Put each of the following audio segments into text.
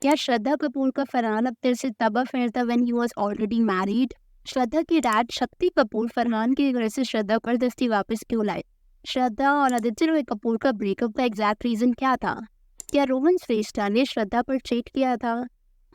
क्या श्रद्धा कपूर का फरहान अख्तर से तब अफेयर था when he was already married? Shraddha के डैड शक्ति कपूर फरहान के घर से श्रद्धा पर दस्ती वापस क्यों लाए? श्रद्धा और आदित्य रॉय कपूर का ब्रेकअप का एग्जैक्ट रीजन क्या था? क्या रोहन श्रेष्ठा ने श्रद्धा पर चीट किया था?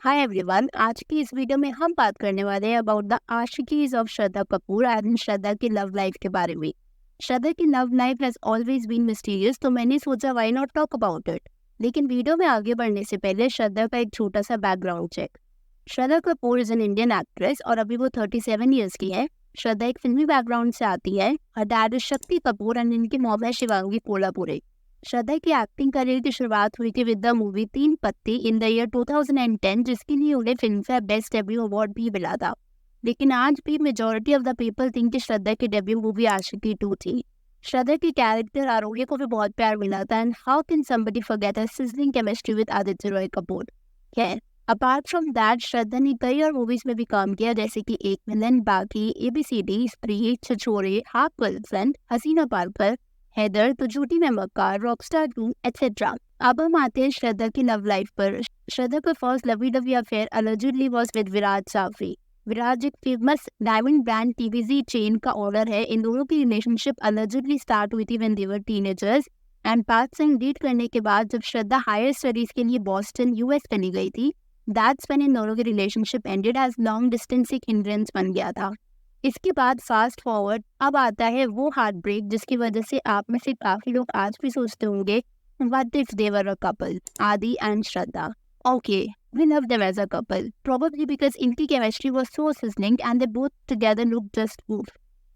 हाय एवरीवन, आज की इस वीडियो में हम बात करने वाले हैं about the Aashiquis of Shraddha Kapoor and Shraddha की लव लाइफ के बारे में। श्रद्धा की love life has always been mysterious, तो मैंने सोचा why not talk about it. लेकिन वीडियो में आगे बढ़ने से पहले श्रद्धा का एक छोटा सा background check. Shraddha Kapoor is an Indian actress और अभी वो 37 ईयर्स की है। श्रद्धा एक फिल्मी बैकग्राउंड से आती है। हर dad is Shakti Kapoor and इनकी मॉम है शिवांगी कोल्हापुरे। श्रद्धा की एक्टिंग करियर की शुरुआत हुई थी विद द मूवी तीन पत्ती इन द ईयर 2010, जिसके लिए उन्हें फिल्मफेयर बेस्ट डेब्यू अवार्ड भी मिला था। लेकिन आज भी majority of the people think कि श्रद्धा की डेब्यू मूवी आशिकी 2 थी। श्रद्धा के कैरेक्टर आरोही को भी बहुत प्यार मिला था and how can somebody forget her sizzling chemistry with Aditya Roy Kapoor. खैर, अपार्ट फ्रॉम दैट श्रद्धा ने कई और मूवीज में भी काम किया, जैसे कि एक विलन, बाकी, ABCD, स्त्री, छछोरे, हाफ गर्लफ्रेंड, हसीना पार्कर, हैदर, तो झूठी में मक्कार, रॉकस्टार 2, एटसेट्रा। अब हम आते हैं श्रद्धा की लव लाइफ पर। श्रद्धा का first lovey dovey affair allegedly was with Viraj Safri. Viraj एक famous diamond brand TVZ chain का ओनर है। इन दोनों की रिलेशनशिप अलेजिडली स्टार्ट हुई थी when they were teenagers and 5 साल डेट करने के बाद जब श्रद्धा हायर स्टडीज के लिए बॉस्टन US चली गई थी, दैट्स व्हेन इन दोनों की relationship ended as long distance एक हिंड्रेंस बन गया था। इसके बाद फास्ट फॉरवर्ड अब आता है वो हार्ट ब्रेक जिसकी वजह से आप में से काफी लोग आज भी सोचते होंगे what if they were a couple, Aadi and Shraddha. Okay, we love them as a couple, probably because इनकी chemistry was so sizzling and they both together looked just goof.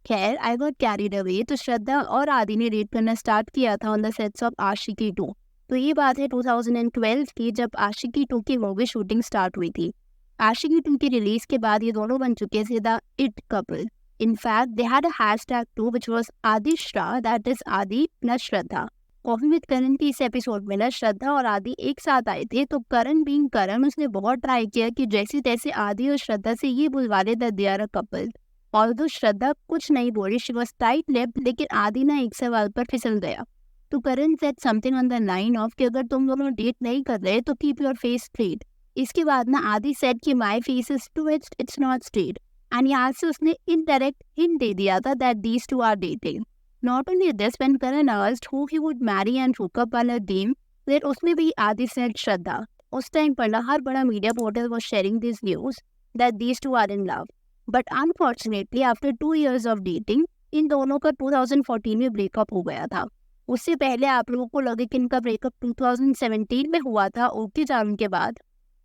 खैर, I got carried away, तो श्रद्धा और आदि ने date करना start किया था on the sets of आशिकी 2। तो ये बात है 2012 की, जब आशिकी 2 की मूवी शूटिंग स्टार्ट हुई थी। आशिकी 2 की रिलीज के बाद ये दोनों बन चुके थे the it couple. In fact they had a hashtag too which was Aadishra, that is Aadi plus Shraddha. Coffee with Karan की इस एपिसोड में ना श्रद्धा और आदि एक साथ आए थे, तो करण बीइंग करण उसने बहुत ट्राई किया कि जैसे तैसे आदि और श्रद्धा से ये बुलवा ले that they are a couple. Although Shraddha कुछ नहीं बोली, शी वाज टाइट लिप्ड, लेकिन आदि ना एक सवाल पर फिसल गया। तो Karan said something on the line of कि अगर तुम दोनों डेट नहीं कर रहे तो कीप योर फेस स्ट्रेट। इसके बाद ना आदि सेड कि my face is twisted, it's not straight, and यहाँ से उसने इनडायरेक्ट हिंट दे दिया था that these two are dating. Not only this, when Karan asked who he would marry and hook up on a game, then उसमें भी आदि said श्रद्धा। उस टाइम पर ना हर बड़ा media portal was sharing this news that these two are in love. But unfortunately, after 2 years of dating, इन दोनों का 2014 में ब्रेकअप हो गया था। उससे पहले आप लोगों को लगे कि इनका ब्रेकअप 2017 में हुआ था ओके जान के बाद।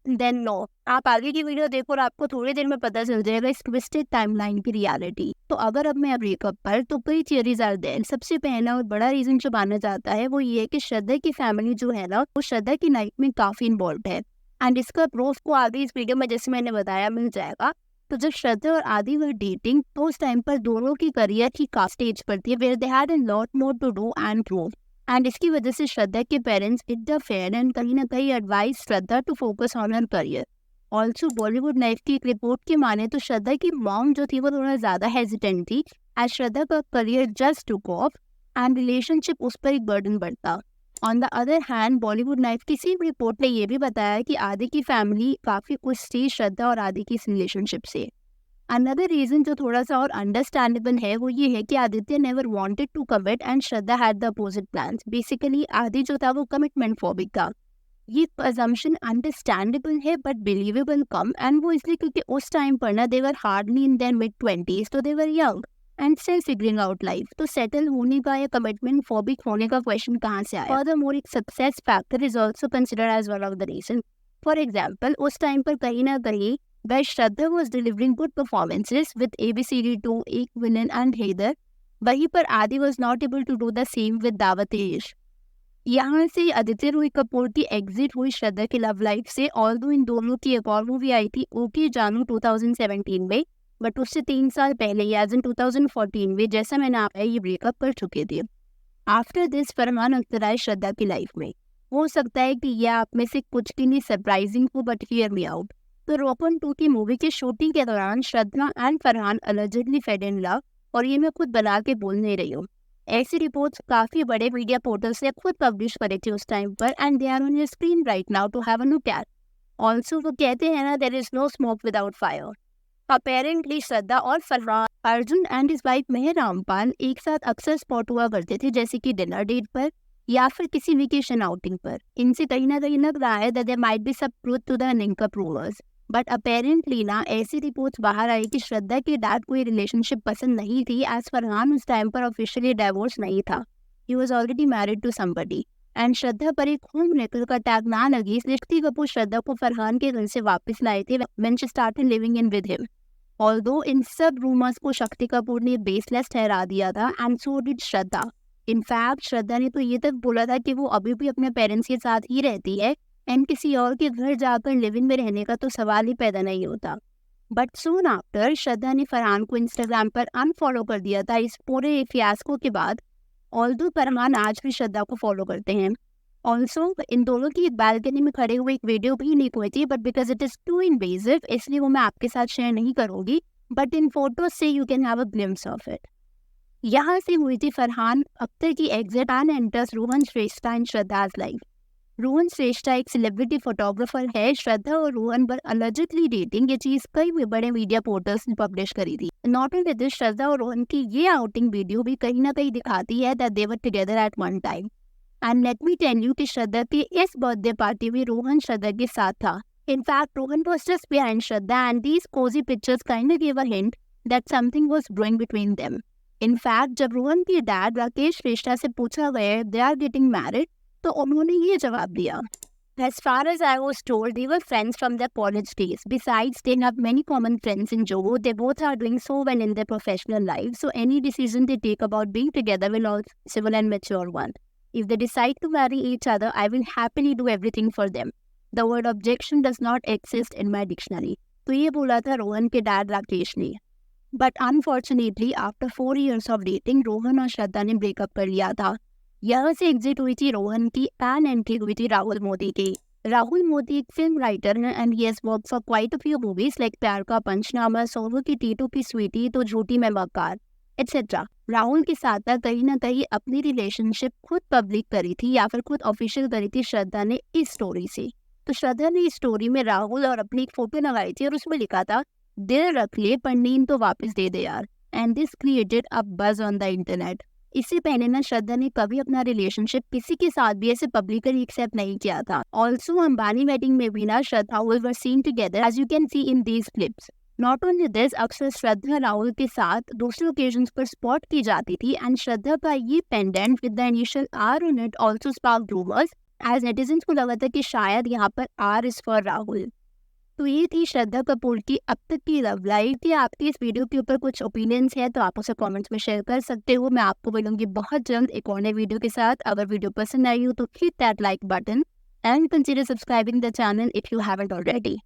देन नो, आप आगे की वीडियो देखो और आपको थोड़ी देर में पता चल जाएगा इस ट्विस्टेड टाइमलाइन की रियलिटी। तो अगर अब मैं ब्रेकअप पर, तो कई थियरीज आर देयर। सबसे पहला और बड़ा रीजन जो माना जाता है वो ये है कि श्रद्धा की फैमिली जो है ना, वो श्रद्धा की लाइफ में काफी इन्वॉल्व है एंड इसका प्रूफ को आगे इस वीडियो में जैसे मैंने बताया मिल जाएगा। तो जब श्रद्धा और आदि वर डेटिंग, तो उस टाइम पर दोनों की करियर की काफी स्टेज पर थी where they had a lot more to do and grow, and इसकी वजह से श्रद्धा के पेरेंट्स इंटरफेयर एंड कहीं ना कहीं advice Shraddha to focus on her career. Also Bollywood life की एक रिपोर्ट के माने तो श्रद्धा की मॉम जो थी वो थोड़ा ज्यादा हेजिटेंट थी एज श्रद्धा का career just took off and relationship उस पर एक बर्डन बढ़ता। On the other hand, Bollywood life की सेम रिपोर्ट ने यह भी बताया कि आदि की फैमिली काफी खुश थी श्रद्धा और आदि की इस रिलेशनशिप से। अनदर रीजन जो थोड़ा सा और अंडरस्टैंडेबल है वो ये है कि Aditya never wanted to commit and Shraddha had the opposite plans. Basically Aadi जो था वो कमिटमेंट फॉबिक था। ये अजम्पशन अंडरस्टैंडेबल है बट बिलीवेबल कम, एंड वो इसलिए क्योंकि उस टाइम पर ना they were hardly in their mid 20s, तो they were young and still figuring out life. तो सेटल होने का या कमिटमेंट फॉबिक होने का क्वेश्चन कहाँ से आया? फर्दरमोर, एक success factor is also considered as one of the reason. For example, उस टाइम पर कहीं ना कहीं where Shraddha was delivering good performances with ABCD 2, एक विलन एंड हैदर, वहीं पर आदि was not able to do the same with दावत इश्क। यहाँ से आदित्य रॉय कपूर की एग्जिट हुई श्रद्धा की लव लाइफ से। ऑल्दो इन दोनों की एक और मूवी आई थी ओके जानू 2017 में, बट उससे 3 साल पहले याज इन 2014 में, जैसा मैंने आपको ये ब्रेकअप कर चुके थे। आफ्टर दिस फरहान अख्तर आए श्रद्धा की लाइफ में। हो सकता है कि यह आप में से कुछ के लिए सरप्राइजिंग हो, बट हियर मी आउट। तो रोकन 2 की मूवी के शूटिंग के दौरान Shraddha and Farhan allegedly fell in love, और ये मैं खुद बना के बोल नहीं रही हूँ। ऐसी रिपोर्ट्स काफी बड़े मीडिया पोर्टल्स ने खुद पब्लिश करी थी उस टाइम पर, and they are on your screen right now to have a look at. Also वो कहते हैं ना, there is no smoke without fire. Apparently Shraddha और Farhan, Arjun and his wife Mehr Rampal एक साथ अक्सर स्पॉट हुआ करते थे, जैसे कि डिनर डेट पर या फिर किसी वेकेशन आउटिंग पर। इनसे कहीं ना कहीं लग रहा है that there might be some truth to the linkup rumours. But apparently ना ऐसी रिपोर्ट्स बाहर आई कि श्रद्धा के डैड को ये रिलेशनशिप पसंद नहीं थी, एज फरहान उस टाइम पर ऑफिशियली डाइवोर्स नहीं था। He was already married to somebody. And Shraddha पर एक होम मेकर का टैग ना लगी, इसलिए शक्ति कपूर श्रद्धा को फरहान के घर से वापस लाए थे when she started living in with him. Although इन सब रूमर्स को शक्ति कपूर ने बेसलेस ठहरा दिया था, and so did Shraddha. In fact Shraddha ने तो ये तक बोला था कि वो अभी भी अपने पेरेंट्स के साथ ही रहती है, एंड किसी और के घर जाकर लिविंग में रहने का तो सवाल ही पैदा नहीं होता। बट सून आफ्टर श्रद्धा ने फरहान को इंस्टाग्राम पर अनफॉलो कर दिया था इस पूरे फियास्को के बाद। ऑल्दो फरहान आज भी श्रद्धा को फॉलो करते हैं। ऑल्सो इन दोनों की बालकनी में खड़े हुए एक वीडियो भी लीक हुई थी, but because it is too invasive इसलिए वो मैं आपके साथ शेयर नहीं करूंगी, बट इन फोटोज से you can have a glimpse of it. यहाँ से हुई थी फरहान अख्तर की exit and enters Rohan Shrestha in Shraddha's life. Rohan Shrestha एक सेलिब्रिटी फोटोग्राफर है। श्रद्धा और रोहन पर अलेजिडली डेटिंग ये चीज कई बड़े मीडिया पोर्टल्स ने पब्लिश करी थी। नॉट ओनली दिस, श्रद्धा और रोहन की ये आउटिंग वीडियो भी कहीं ना कहीं दिखाती है that they were together at one time. And let me tell you कि श्रद्धा की इस बर्थडे पार्टी में रोहन श्रद्धा के साथ था। In fact Rohan was just behind Shraddha, and these cosy pictures kind of give a hint that something was brewing between them. In fact जब रोहन के dad Rakesh श्रेष्ठा से पूछा गया दे आर गेटिंग मैरिड, तो उन्होंने ये जवाब दिया, As far as I was told, they were friends from their college days. Besides, they have many common friends in Jogo. They both are doing so well in their professional lives, so any decision they take about being together will also be a civil and mature one. If they decide to marry each other, I will happily do everything for them. The word objection does not exist in my dictionary. तो ये बोला था रोहन के dad Rakesh ने। But unfortunately, after 4 years of dating, Rohan और श्रद्धा ने breakup कर लिया था। यहाँ से एग्जिट हुई थी रोहन की एंड एंट्री हुई थी राहुल मोदी की। राहुल मोदी एक फिल्म राइटर है and he has worked for quite a few movies like प्यार का पंचनामा, सोनू की टीटू की स्वीटी, तो झूठी में मक्कार एटसेट्रा। राहुल के साथ कहीं ना कहीं अपनी रिलेशनशिप खुद पब्लिक करी थी या फिर खुद ऑफिशियल करी थी श्रद्धा ने इस स्टोरी से। तो श्रद्धा ने इस स्टोरी में राहुल और अपनी एक फोटो लगाई थी और उसमें लिखा था, दिल रख ले पर नींद तो वापस दे दे यार, एंड दिस क्रिएटेड अ बज ऑन द इंटरनेट। इससे पहले ना श्रद्धा ने कभी अपना रिलेशनशिप किसी के साथ भी ऐसे पब्लिकली एक्सेप्ट नहीं किया था। ऑल्सो अंबानी वेडिंग में भी ना Shraddha were seen together as you can see in these clips. Not only this, अक्सर श्रद्धा राहुल के साथ दूसरे ओकेजन्स पर स्पॉट की जाती थी, एंड श्रद्धा का ये pendant with the initial R on it also sparked rumours, as netizens को लगा था कि शायद यहाँ पर आर इज फॉर राहुल। तो ये थी श्रद्धा कपूर की अब तक की लव लाइफ। कि आपके इस वीडियो के ऊपर कुछ ओपिनियंस है तो आप उसे कमेंट्स में शेयर कर सकते हो। मैं आपको मिलूंगी बहुत जल्द एक और नए वीडियो के साथ। अगर वीडियो पसंद आई हो तो hit that like button and consider subscribing the channel if you haven't already.